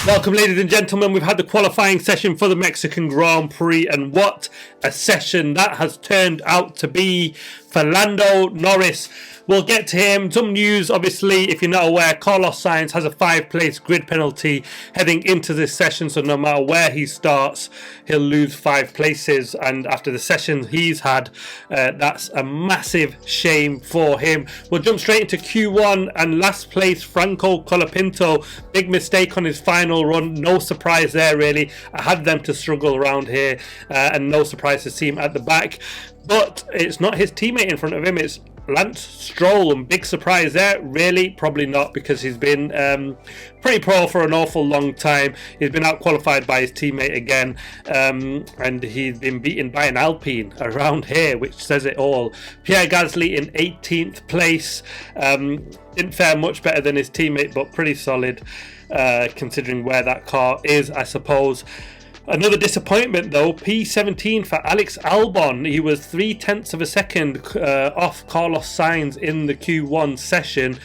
Welcome, ladies and gentlemen. We've had the qualifying session for the Mexican Grand Prix, and what a session that has turned out to be for Lando Norris. We'll get to him. Some news, obviously, if you're not aware, Carlos Sainz has a 5-place grid penalty heading into this session, so no matter where he starts, he'll lose 5 places, and after the session he's had, that's a massive shame for him. We'll jump straight into Q1, and last place, Franco Colapinto. Big mistake on his final run. No surprise there, really. I had them to struggle around here, and no surprise to see him at the back. But it's not his teammate in front of him, it's Lance Stroll, and big surprise there? Really? Probably not, because he's been pretty poor for an awful long time. He's been out-qualified by his teammate again, and he's been beaten by an Alpine around here, which says it all. Pierre Gasly in 18th place. Didn't fare much better than his teammate, but pretty solid considering where that car is, I suppose. Another disappointment though, P17 for Alex Albon. He was 0.3 of a second off Carlos Sainz in the Q1 session,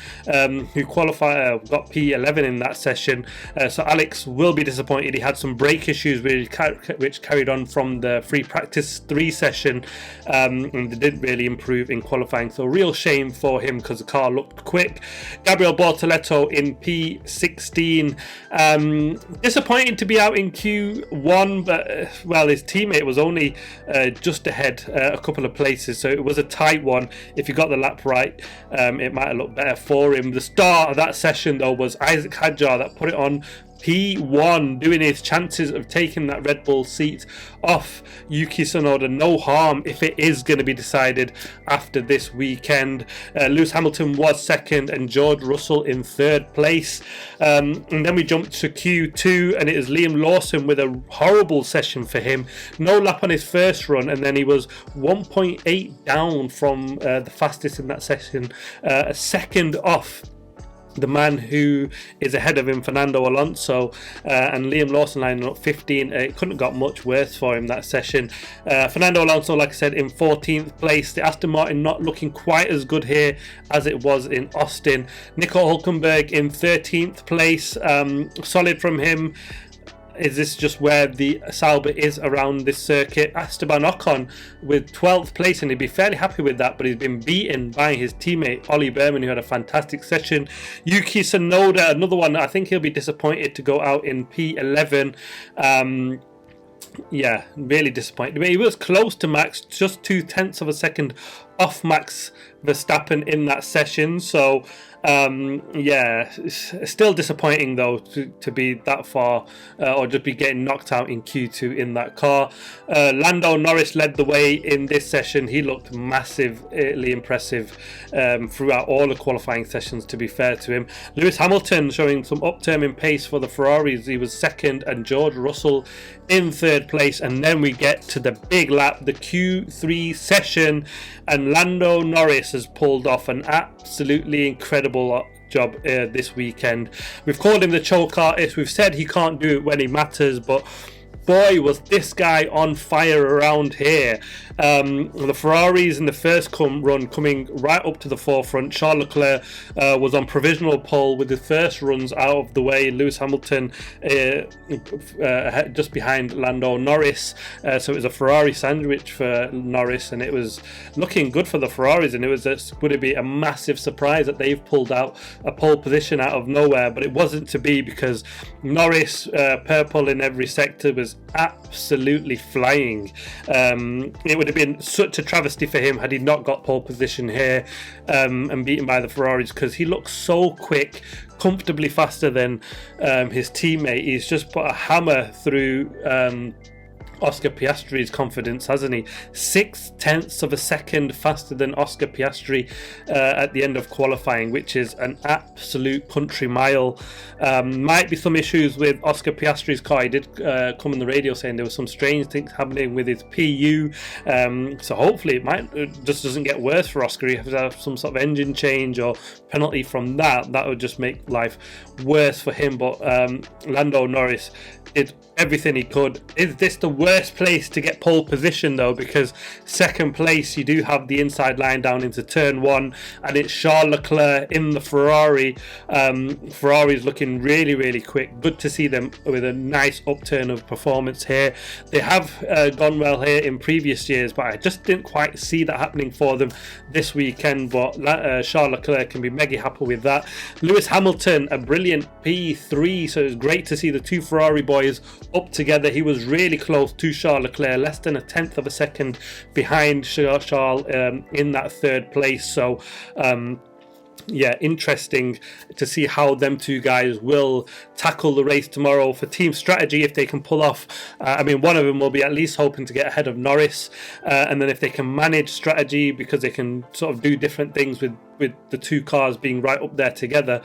who qualified, got P11 in that session. So Alex will be disappointed. He had some brake issues which carried on from the free practice 3 session, and they didn't really improve in qualifying. So real shame for him because the car looked quick. Gabriel Bortoleto in P16. Disappointing to be out in Q1. But well, his teammate was only just ahead a couple of places, so it was a tight one. If you got the lap right, it might have looked better for him. The star of that session though was Isaac Hadjar, that put it on P1, doing his chances of taking that Red Bull seat off Yuki Tsunoda. No harm if it is going to be decided after this weekend. Lewis Hamilton was second and George Russell in 3rd place. And then we jumped to Q2, and it is Liam Lawson with a horrible session for him. No lap on his first run, and then he was 1.8 down from the fastest in that session, a second off the man who is ahead of him, Fernando Alonso, and Liam Lawson lining up 15. It couldn't have got much worse for him that session. Fernando Alonso, like I said, in 14th place. The Aston Martin not looking quite as good here as it was in Austin. Nico Hülkenberg in 13th place. Solid from him. Is this just where the Sauber is around this circuit? Esteban Ocon with 12th place, and he'd be fairly happy with that, but he's been beaten by his teammate Ollie Berman, who had a fantastic session. Yuki Tsunoda, another one, I think he'll be disappointed to go out in P11. Yeah, really disappointed. But he was close to Max, just 0.2 of a second off Max Verstappen in that session. So yeah, still disappointing though to be that far, or just be getting knocked out in Q2 in that car. Lando Norris led the way in this session. He looked massively impressive throughout all the qualifying sessions, to be fair to him. Lewis Hamilton showing some upturn in pace for the Ferraris. He was second, and George Russell in 3rd place. And then we get to the big lap, the Q3 session, and Lando Norris has pulled off an absolutely incredible job this weekend. We've called him the choke artist. We've said he can't do it when he matters, but boy, was this guy on fire around here. The Ferraris in the first run coming right up to the forefront. Charles Leclerc was on provisional pole with the first runs out of the way. Lewis Hamilton just behind Lando Norris. So it was a Ferrari sandwich for Norris, and it was looking good for the Ferraris, and it was would it be a massive surprise that they've pulled out a pole position out of nowhere, but it wasn't to be, because Norris, purple in every sector, was absolutely flying. It would have been such a travesty for him had he not got pole position here and beaten by the Ferraris, because he looks so quick, comfortably faster than his teammate. He's just put a hammer through Oscar Piastri's confidence, hasn't he? 0.6 of a second faster than Oscar Piastri at the end of qualifying, which is an absolute country mile. Might be some issues with Oscar Piastri's car. He did come on the radio saying there were some strange things happening with his PU, so hopefully it just doesn't get worse for Oscar. He has to have some sort of engine change or penalty from that would just make life worse for him. But Lando Norris did everything he could. Is this the worst first place to get pole position though, because second place you do have the inside line down into turn 1, and it's Charles Leclerc in the Ferrari. Ferrari's looking really quick. Good to see them with a nice upturn of performance here. They have gone well here in previous years, but I just didn't quite see that happening for them this weekend. But Charles Leclerc can be mega happy with that. Lewis Hamilton, a brilliant P3, so it's great to see the two Ferrari boys up together. He was really close to Charles Leclerc, less than a tenth of a second behind Charles in that third place. So yeah, interesting to see how them two guys will tackle the race tomorrow for team strategy, if they can pull off. I mean, one of them will be at least hoping to get ahead of Norris, and then if they can manage strategy, because they can sort of do different things with the two cars being right up there together,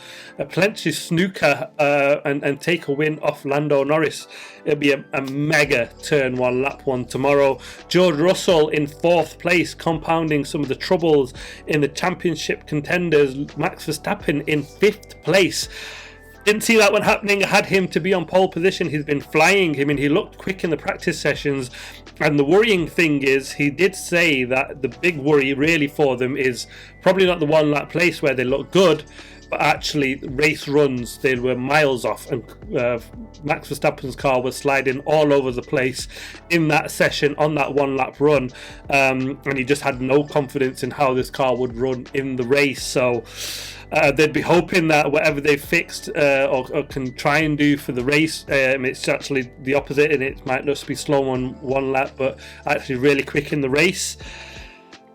plenty snooker and take a win off Lando Norris. It'll be a mega turn 1 lap 1 tomorrow. George Russell in 4th place, compounding some of the troubles in the championship contenders. Max Verstappen in 5th place. Didn't see that one happening. I had him to be on pole position. He's been flying. I mean, he looked quick in the practice sessions. And the worrying thing is, he did say that the big worry really for them is probably not the 1 lap place where they look good, but actually race runs, they were miles off, and Max Verstappen's car was sliding all over the place in that session on that 1 lap run, and he just had no confidence in how this car would run in the race. So they'd be hoping that whatever they've fixed or can try and do for the race, it's actually the opposite, and it might just be slow on 1 lap but actually really quick in the race.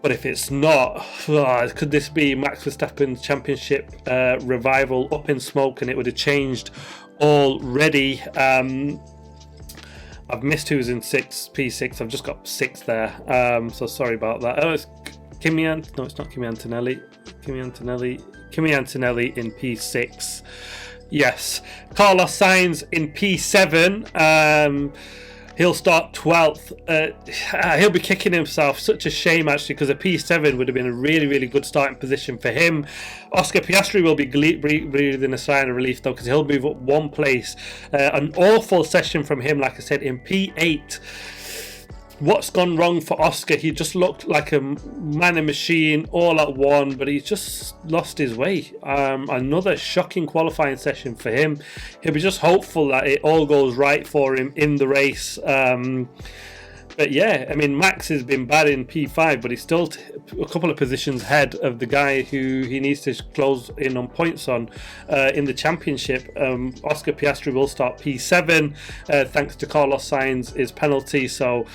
But if it's not, could this be Max Verstappen's championship revival up in smoke, and it would have changed already? I've missed who's in P6. I've just got 6 there. So sorry about that. Oh, it's no, it's not Kimi Antonelli. Kimi Antonelli in P6. Yes. Carlos Sainz in P7. He'll start 12th. He'll be kicking himself. Such a shame, actually, because a P7 would have been a really good starting position for him. Oscar Piastri will be breathing a sign of relief, though, because he'll move up 1 place. An awful session from him, like I said, in P8. What's gone wrong for Oscar? He just looked like a man in machine all at one, but he's just lost his way. Another shocking qualifying session for him. He'll be just hopeful that it all goes right for him in the race. But yeah, I mean, Max has been bad in P5, but he's still a couple of positions ahead of the guy who he needs to close in on points on in the championship. Oscar Piastri will start P7 thanks to Carlos Sainz's penalty. So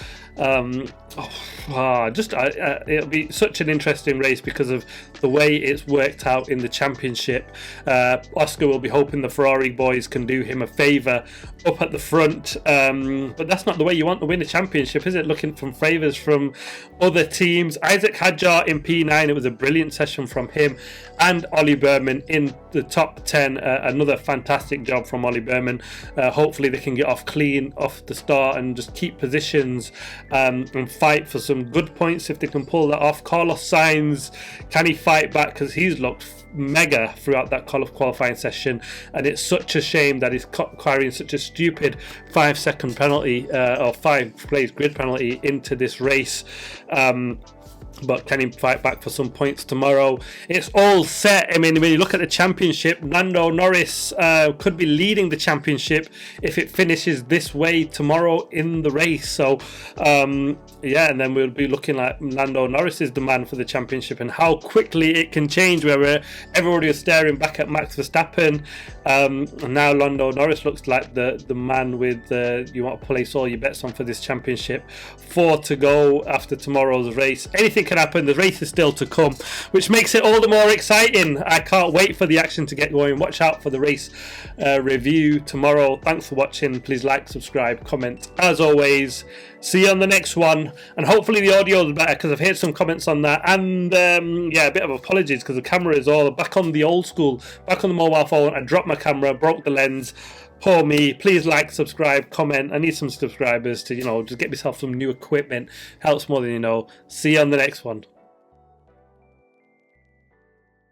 it'll be such an interesting race because of the way it's worked out in the championship. Oscar will be hoping the Ferrari boys can do him a favour up at the front, but that's not the way you want to win a championship, is it? Looking from favours from other teams. Isaac Hadjar in P9, it was a brilliant session from him, and Ollie Berman in the top 10. Another fantastic job from Ollie Berman. Hopefully they can get off clean off the start and just keep positions and fight for some good points if they can pull that off. Carlos Sainz, can he fight back? Because he's looked mega throughout that qualifying session, and it's such a shame that he's carrying such a stupid 5-second penalty or 5 place grid penalty into this race. But can he fight back for some points tomorrow? It's all set. I mean, when you look at the championship, Lando Norris could be leading the championship if it finishes this way tomorrow in the race. So, yeah, and then we'll be looking like Lando Norris is the man for the championship, and how quickly it can change, where everybody is staring back at Max Verstappen. And now Lando Norris looks like the man with you want to place all your bets on for this championship. 4 to go after tomorrow's race. Anything can happen. The race is still to come, which makes it all the more exciting. I can't wait for the action to get going. Watch out for the race review tomorrow. Thanks for watching. Please like, subscribe, comment. As always, see you on the next one, and hopefully the audio is better, because I've heard some comments on that. And yeah, a bit of apologies because the camera is all back on the old school, back on the mobile phone. I dropped my camera, broke the lens. Poor me. Please like, subscribe, comment. I need some subscribers to, just get myself some new equipment. Helps more than you know. See you on the next one.